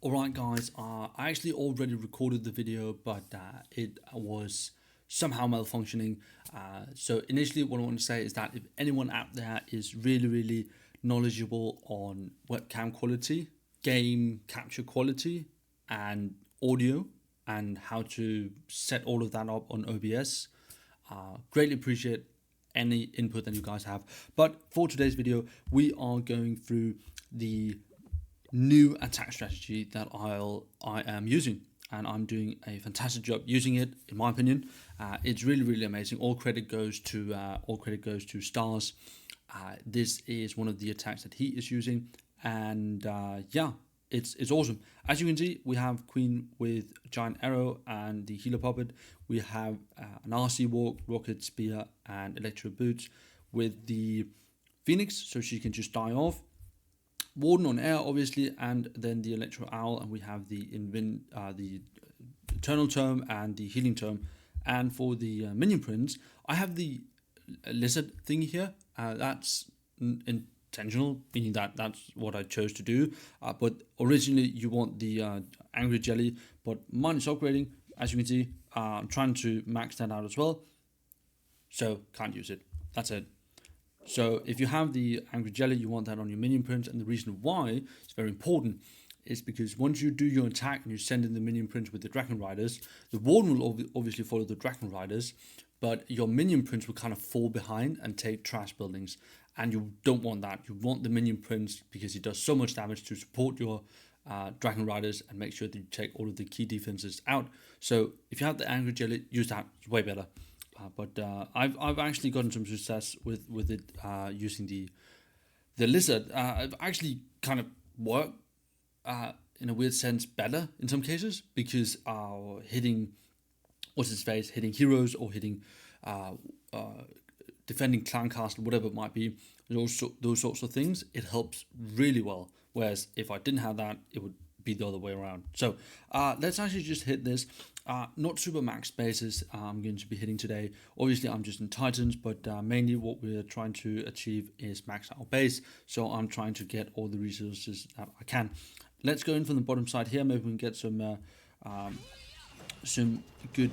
Alright guys, I actually already recorded the video, but it was somehow malfunctioning. So initially what I want to say is that if anyone out there is really knowledgeable on webcam quality, game capture quality, and audio, and how to set all of that up on OBS, greatly appreciate any input that you guys have. But for today's video, we are going through the new attack strategy that I am using, and I'm doing a fantastic job using it, in my opinion. It's really amazing. All credit goes to Stars. This is one of the attacks that he is using, and yeah, it's awesome. As you can see, we have Queen with Giant Arrow and the Healer Puppet. We have an RC Walk, Rocket Spear, and Electro Boots with the Phoenix, so she can just die off. Warden on air, obviously, and then the Electro Owl, and we have the Eternal Tome and the Healing Tome. And for the Minion Prince, I have the Lizard thing here. That's intentional, meaning that that's what I chose to do. But originally, you want the Angry Jelly, but mine is upgrading. As you can see, I'm trying to max that out as well, so can't use it. That's it. So if you have the Angry Jelly, you want that on your Minion Prince, and the reason why it's very important is because once you do your attack and you send in the Minion Prince with the Dragon Riders, the Warden will obviously follow the Dragon Riders, but your Minion Prince will kind of fall behind and take trash buildings, and you don't want that. You want the Minion Prince because he does so much damage to support your Dragon Riders and make sure that you take all of the key defenses out. So if you have the Angry Jelly, use that. It's way better. But I've actually gotten some success with it using the Lizard. I've actually kind of worked in a weird sense better in some cases, because hitting hitting heroes, or hitting defending clan castle, whatever it might be, those sorts of things, it helps really well. Whereas if I didn't have that, it would be the other way around. So let's actually just hit this. Not super max bases I'm going to be hitting today. Obviously I'm just in Titans, but mainly what we're trying to achieve is max out base. So I'm trying to get all the resources that I can. Let's go in from the bottom side here. Maybe we can get some good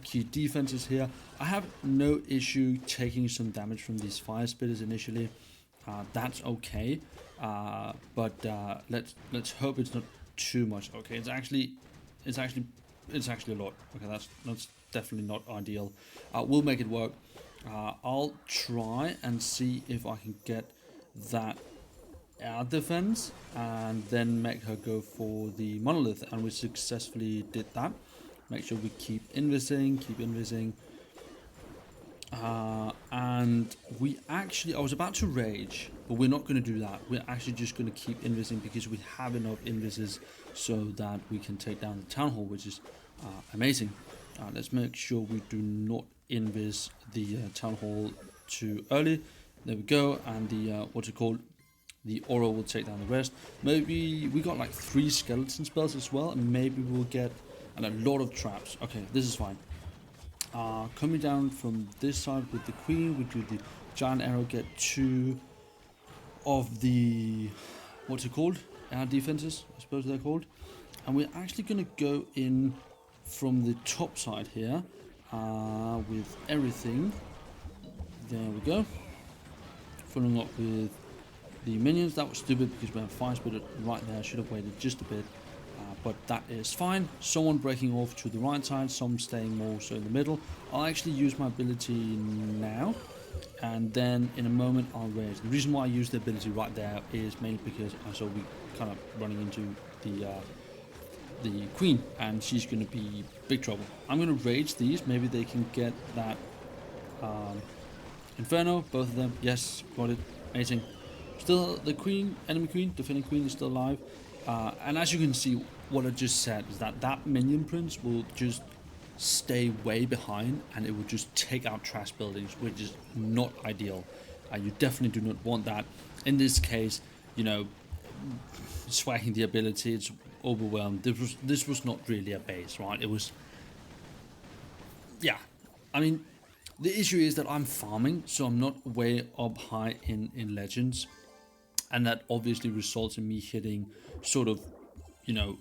key defenses here. I have no issue taking some damage from these fire spitters initially. That's okay. But let's hope it's not too much. Okay, it's actually a lot. Okay, that's definitely not ideal. We'll make it work. I'll try and see if I can get that air defense and then make her go for the monolith, and we successfully did that. Make sure we keep invising. And we actually, I was about to rage, but we're not going to do that. We're actually just going to keep invising because we have enough invises so that we can take down the town hall, which is amazing. Let's make sure we do not invis the town hall too early. There we go. And the what's it called? The aura will take down the rest. Maybe we got like 3 skeleton spells as well, and maybe we'll get a lot of traps. Okay, this is fine. Coming down from this side with the Queen, we do the Giant Arrow, get 2 of the, what's it called? Air defenses, I suppose they're called. And we're actually going to go in from the top side here with everything. There we go. Following up with the minions. That was stupid because we have fire spitter right there. I should have waited just a bit. But that is fine. Someone breaking off to the right side, some staying more so in the middle. I'll actually use my ability now, and then in a moment I'll raise. The reason why I use the ability right there is mainly because I saw we kind of running into the Queen, and she's going to be big trouble. I'm going to rage these. Maybe they can get that Inferno, both of them. Yes, got it. Amazing. Still the Queen, enemy Queen, defending Queen is still alive. And as you can see, what I just said is that Minion Prince will just stay way behind, and it will just take out trash buildings, which is not ideal. You definitely do not want that. In this case, you know, swagging the ability, it's overwhelmed. This was not really a base, right? It was, yeah. I mean, the issue is that I'm farming, so I'm not way up high in Legends. And that obviously results in me hitting sort of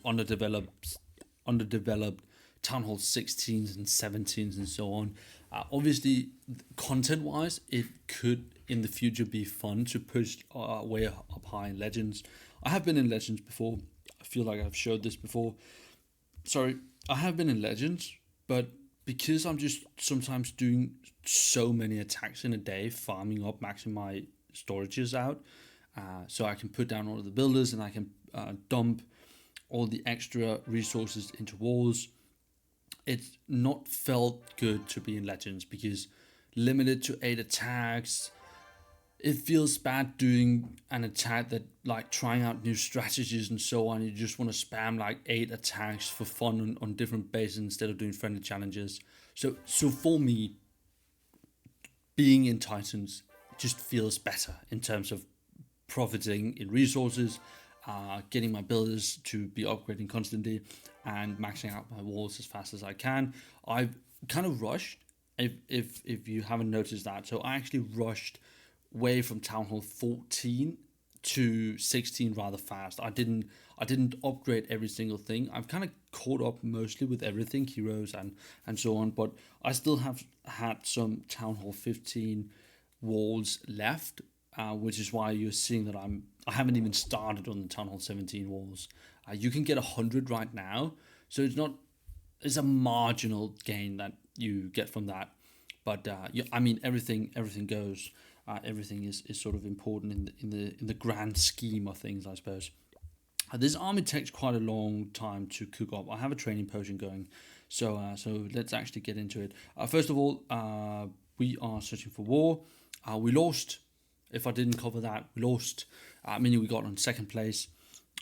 underdeveloped Town Hall 16s and 17s and so on. Obviously, content-wise, it could in the future be fun to push way up high in Legends. I have been in Legends before. I feel like I've showed this before. Sorry, I have been in Legends, but because I'm just sometimes doing so many attacks in a day, farming up, maxing my storages out, so I can put down all of the builders and I can dump all the extra resources into walls. It's not felt good to be in Legends because limited to 8 attacks. It feels bad doing an attack that, like, trying out new strategies and so on. You just want to spam like 8 attacks for fun on different bases instead of doing friendly challenges. So for me, being in Titans just feels better in terms of profiting in resources, getting my builders to be upgrading constantly, and maxing out my walls as fast as I can. I've kind of rushed, if you haven't noticed that. So I actually rushed way from Town Hall 14 to 16 rather fast. I didn't upgrade every single thing. I've kind of caught up mostly with everything, heroes and so on, but I still have had some Town Hall 15 walls left, which is why you're seeing that I haven't even started on the Town Hall 17 walls. You can get 100 right now, so it's a marginal gain that you get from that. But I mean, everything goes. Everything is sort of important in the grand scheme of things, I suppose. This army takes quite a long time to cook up. I have a training potion going, so let's actually get into it. First of all, we are searching for war. We lost. If I didn't cover that, we lost. Meaning we got on second place.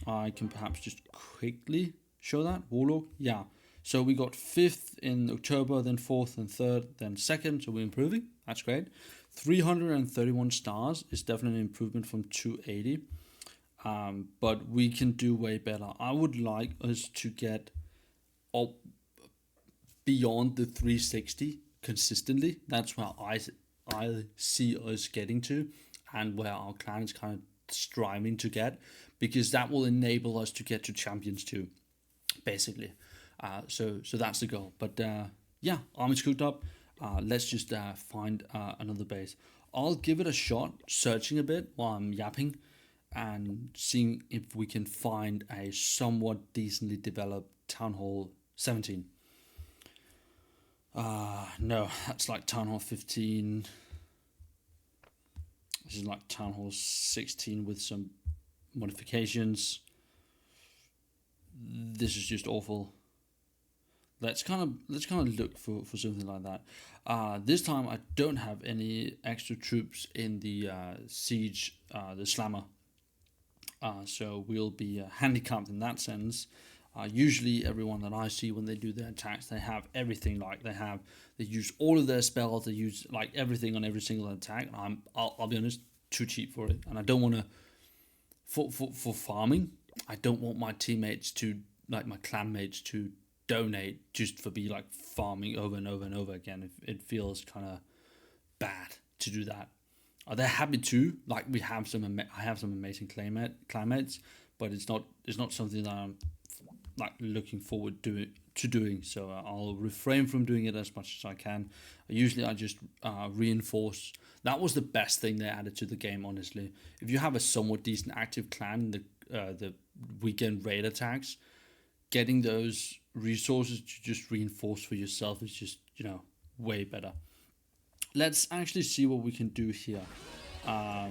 I can perhaps just quickly show that. Warlock, yeah. So we got 5th in October, then 4th and 3rd, then 2nd. So we're improving. That's great. 331 stars is definitely an improvement from 280. But we can do way better. I would like us to get up beyond the 360 consistently. That's where I see us getting to, and where our clan is kind of striving to get, because that will enable us to get to champions too, basically. So that's the goal. But yeah, army's cooked up. Let's just find another base. I'll give it a shot, searching a bit while I'm yapping, and seeing if we can find a somewhat decently developed Town Hall 17. No, that's like Town Hall 15. This is like Town Hall 16 with some modifications. This is just awful. Let's kind of look for something like that. This time I don't have any extra troops in the siege, the slammer. So we'll be handicapped in that sense. Usually everyone that I see when they do their attacks, they have everything. Like they use all of their spells, they use like everything on every single attack. And I'll be honest, too cheap for it. And I don't want to, for farming, I don't want my teammates to, like my clan mates, to donate just for be like farming over and over and over again. It feels kind of bad to do that. They're happy to, like I have some amazing clanmates, but it's not something that I'm like looking forward to doing. So I'll refrain from doing it as much as I can. Usually I just reinforce. That was the best thing they added to the game, honestly. If you have a somewhat decent active clan, the weekend raid attacks, getting those resources to just reinforce for yourself is just, way better. Let's actually see what we can do here. I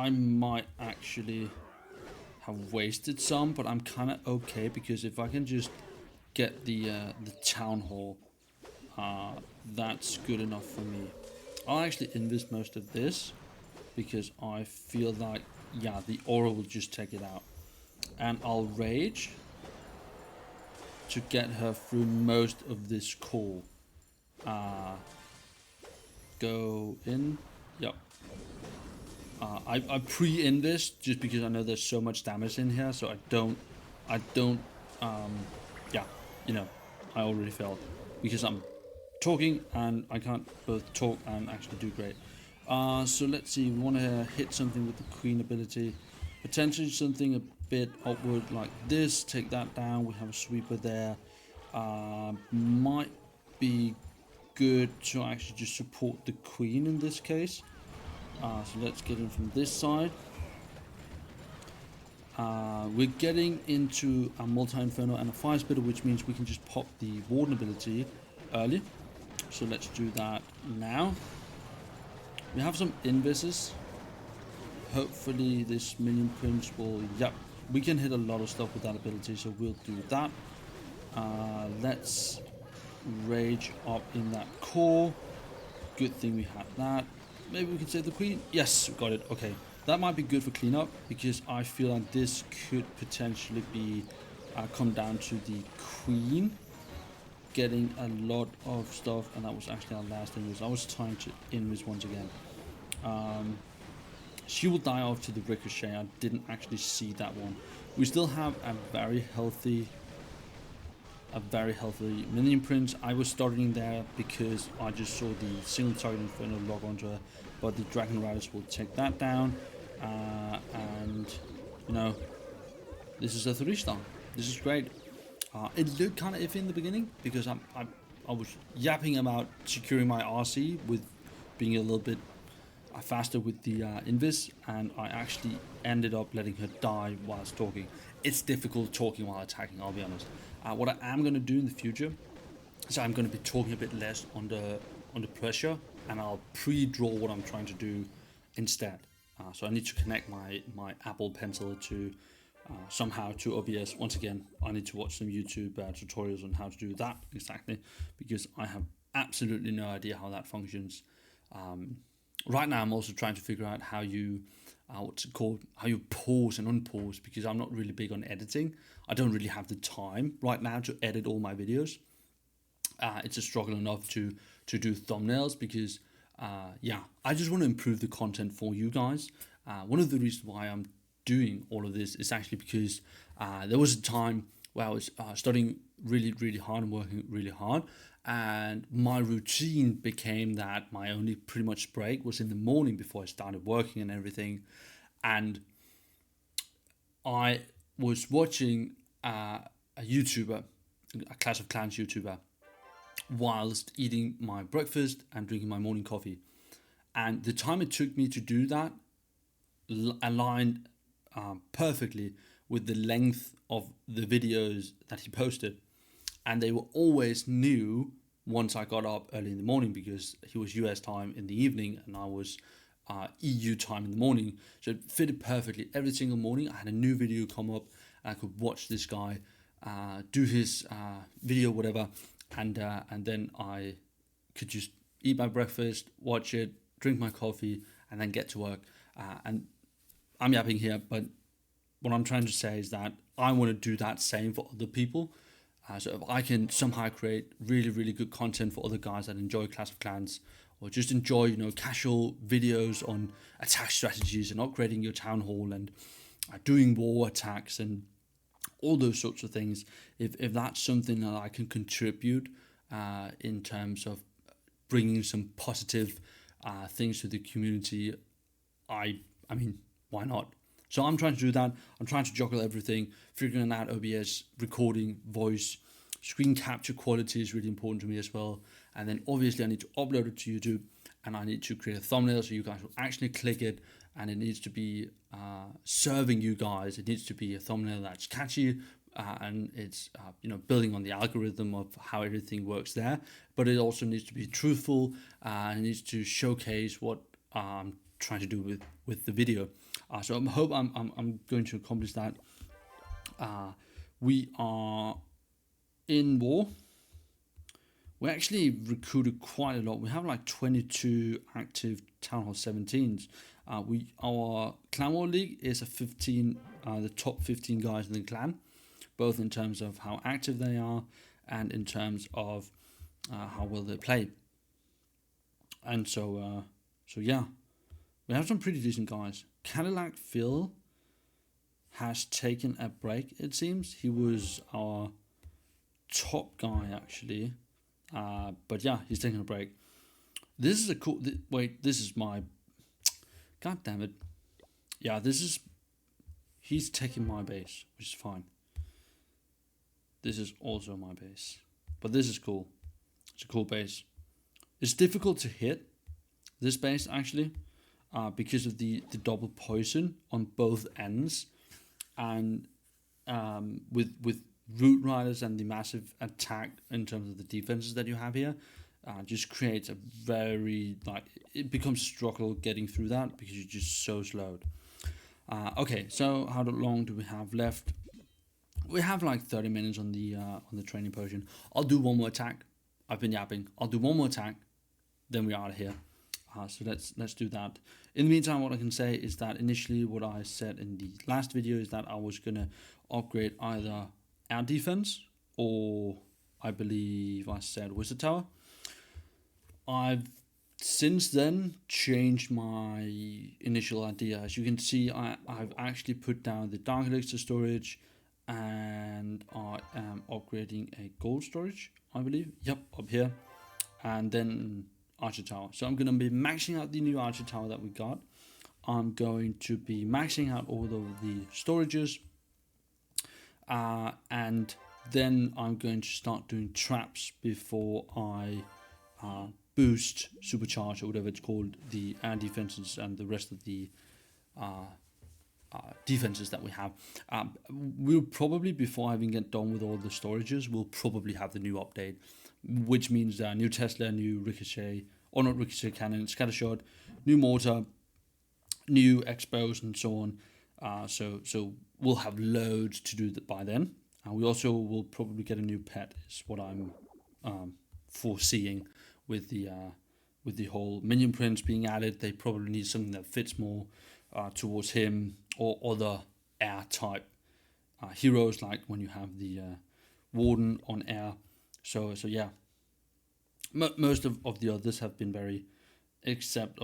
might actually have wasted some, but I'm kind of okay, because if I can just get the town hall, that's good enough for me. I'll actually invest most of this, because I feel like, yeah, the aura will just take it out. And I'll rage to get her through most of this call. Go in. Yep. I pre-in this just because I know there's so much damage in here, so I don't yeah, I already failed because I'm talking and I can't both talk and actually do great. So let's see, we want to hit something with the queen ability, potentially something a bit upward like this, take that down. We have a sweeper there. Might be good to actually just support the queen in this case. So let's get in from this side. We're getting into a multi-inferno and a fire spitter, which means we can just pop the warden ability early. So let's do that now. We have some invises. Hopefully this minion prince will, yep, we can hit a lot of stuff with that ability, so we'll do that. Let's rage up in that core. Good thing we had that. Maybe we can save the queen. Yes, we got it. Okay, that might be good for cleanup, because I feel like this could potentially be come down to the queen getting a lot of stuff, and that was actually our last invis. I was trying to invis once again. She will die off to the ricochet. I didn't actually see that one. We still have a very healthy minion prince. I was starting there because I just saw the single target inferno log onto her, but the dragon riders will take that down. And you know, this is a 3-star. This is great. It looked kind of iffy in the beginning because I was yapping about securing my RC with being a little bit faster with the invis, and I actually ended up letting her die whilst talking. It's difficult talking while attacking, I'll be honest. What I am going to do in the future is I'm going to be talking a bit less under pressure, and I'll pre-draw what I'm trying to do instead. So I need to connect my Apple Pencil to somehow to OBS. Once again, I need to watch some YouTube tutorials on how to do that exactly, because I have absolutely no idea how that functions. Right now, I'm also trying to figure out how you, what's it called, how you pause and unpause, because I'm not really big on editing. I don't really have the time right now to edit all my videos. It's a struggle enough to do thumbnails because, yeah, I just want to improve the content for you guys. One of the reasons why I'm doing all of this is actually because there was a time where I was studying really hard and working really hard, and my routine became that my only pretty much break was in the morning before I started working and everything. And I was watching a YouTuber, a Clash of Clans YouTuber, whilst eating my breakfast and drinking my morning coffee. And the time it took me to do that aligned perfectly with the length of the videos that he posted. And they were always new once I got up early in the morning, because he was US time in the evening and I was EU time in the morning. So it fitted perfectly. Every single morning I had a new video come up and I could watch this guy do his video, whatever. And then I could just eat my breakfast, watch it, drink my coffee, and then get to work. And I'm yapping here, but what I'm trying to say is that I want to do that same for other people. So if I can somehow create really good content for other guys that enjoy Clash of Clans, or just enjoy, you know, casual videos on attack strategies and upgrading your town hall and doing war attacks and all those sorts of things, if that's something that I can contribute in terms of bringing some positive things to the community, I mean, why not? So I'm trying to do that. I'm trying to juggle everything, figuring out OBS, recording, voice, screen capture quality is really important to me as well. And then obviously I need to upload it to YouTube, and I need to create a thumbnail so you guys will actually click it, and it needs to be serving you guys. It needs to be a thumbnail that's catchy, and it's you know, building on the algorithm of how everything works there. But it also needs to be truthful, and it needs to showcase what I'm trying to do with the video. So I hope I'm going to accomplish that. We are in war. We actually recruited quite a lot. We have like 22 active Town Hall 17s. Our Clan War League is a 15, the top 15 guys in the clan, both in terms of how active they are and in terms of how well they play. And so yeah, we have some pretty decent guys. Cadillac Phil has taken a break, it seems. He was our top guy, actually. But yeah, he's taking a break. This is a cool... wait, this is my... God damn it. Yeah, this is he's taking my base, which is fine. This is also my base, but this is cool. It's a cool base. It's difficult to hit this base actually, because of the double poison on both ends, and with root riders and the massive attack in terms of the defenses that you have here, just creates a very, like, it becomes a struggle getting through that because you're just so slowed. Okay, so how long do we have left? We have like 30 minutes on the training potion. I'll do one more attack. I've been yapping. I'll do one more attack, then we're out of here. So let's do that. In the meantime, what I can say is that initially what I said in the last video is that I was gonna upgrade either air defense or I believe I said wizard tower. I've since then changed my initial idea. As you can see, I've actually put down the dark elixir storage, and I am upgrading a gold storage, I believe. Yep, up here. And then archer tower. So I'm going to be maxing out the new archer tower that we got. I'm going to be maxing out all of the storages. And then I'm going to start doing traps before I boost, supercharge, or whatever it's called, the air defenses and the rest of the defenses that we have. We'll probably, before I even get done with all the storages, we'll probably have the new update, which means new Tesla, new ricochet, or not ricochet cannon, scattershot, new mortar, new expos, and so on. So we'll have loads to do that by then. And we also will probably get a new pet, is what I'm foreseeing with the whole minion prince being added. They probably need something that fits more towards him or other air type heroes, like when you have the warden on air. So yeah, most of the others have been very, except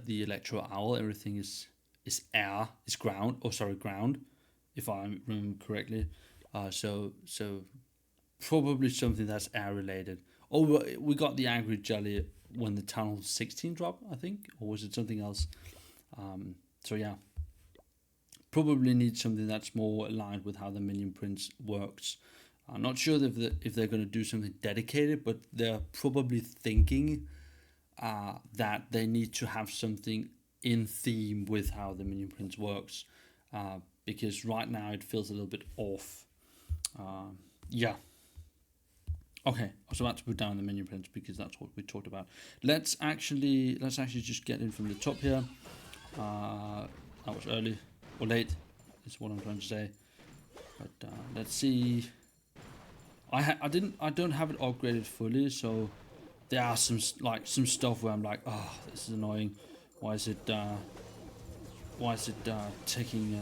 the electro owl. Everything is air, is ground, ground, if I remember correctly. So probably something that's air related. Oh, we got the angry jelly when the Tunnel 16 dropped, I think, or was it something else? So yeah, probably need something that's more aligned with how the minion prince works. I'm not sure if they're going to do something dedicated, but they're probably thinking that they need to have something in theme with how the minion prince works, because right now it feels a little bit off. Yeah. Okay, I was about to put down the minion prince because that's what we talked about. Let's actually just get in from the top here. That was early or late, is what I'm trying to say. But let's see. I don't have it upgraded fully, so there are some stuff where I'm like, oh, this is annoying. Why is it taking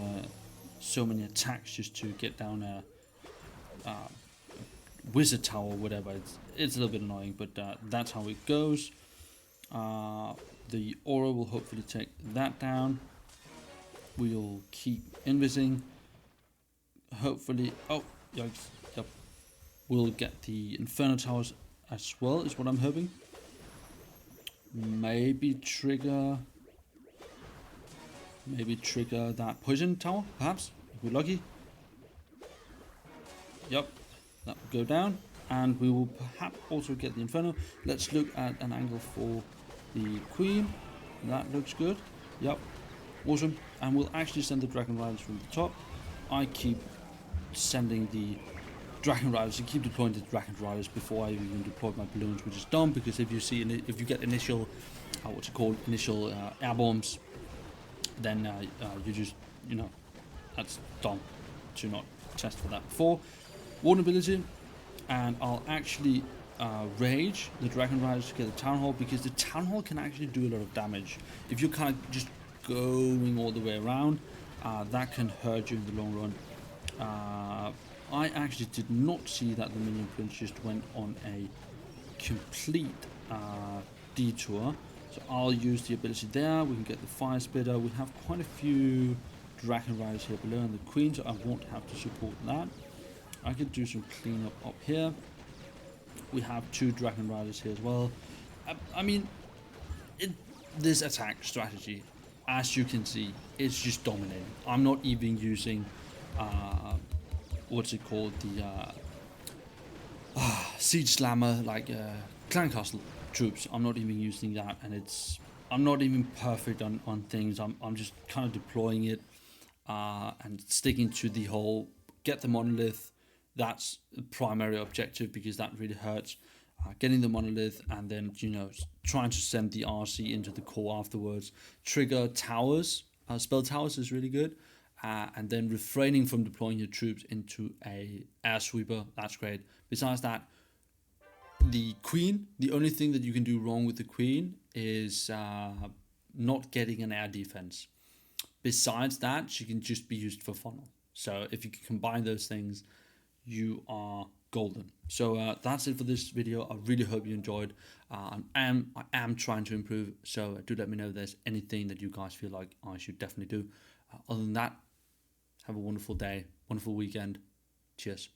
so many attacks just to get down a wizard tower or whatever? It's a little bit annoying, but that's how it goes. The aura will hopefully take that down. We'll keep invising. Hopefully, oh, yikes, yep. We'll get the Inferno Towers as well, is what I'm hoping. Maybe trigger that Poison Tower, perhaps, if we're lucky. Yep, that will go down. And we will perhaps also get the Inferno. Let's look at an angle for the Queen. That looks good. Yep, awesome. And we'll actually send the Dragon Riders from the top. I keep sending the Dragon Riders, I keep deploying the Dragon Riders before I even deploy my balloons, which is dumb, because if you get initial, initial air bombs, then you just, that's dumb to not test for that before. Warden ability, and I'll actually rage the Dragon Riders to get the Town Hall, because the Town Hall can actually do a lot of damage. If you're kind of just going all the way around, that can hurt you in the long run. I actually did not see that the minion prince just went on a complete detour, so I'll use the ability there. We can get the fire spitter. We have quite a few Dragon Riders here below and the Queen, so I won't have to support that. I could do some cleanup up here. We have 2 Dragon Riders here as well. I mean, this attack strategy, as you can see, it's just dominating. I'm not even using what's it called, the siege slammer, like clan castle troops. I'm not even using that, and I'm not even perfect on things. I'm just kind of deploying it and sticking to the whole get the monolith. That's the primary objective, because that really hurts. Getting the monolith, and then trying to send the RC into the core afterwards. Trigger towers, spell towers is really good, and then refraining from deploying your troops into a air sweeper. That's great. Besides that, the queen. The only thing that you can do wrong with the queen is not getting an air defense. Besides that, she can just be used for funnel. So if you can combine those things, you are golden. So that's it for this video. I really hope you enjoyed. I am trying to improve, so do let me know if there's anything that you guys feel like I should definitely do. Other than that, have a wonderful day, wonderful weekend. Cheers.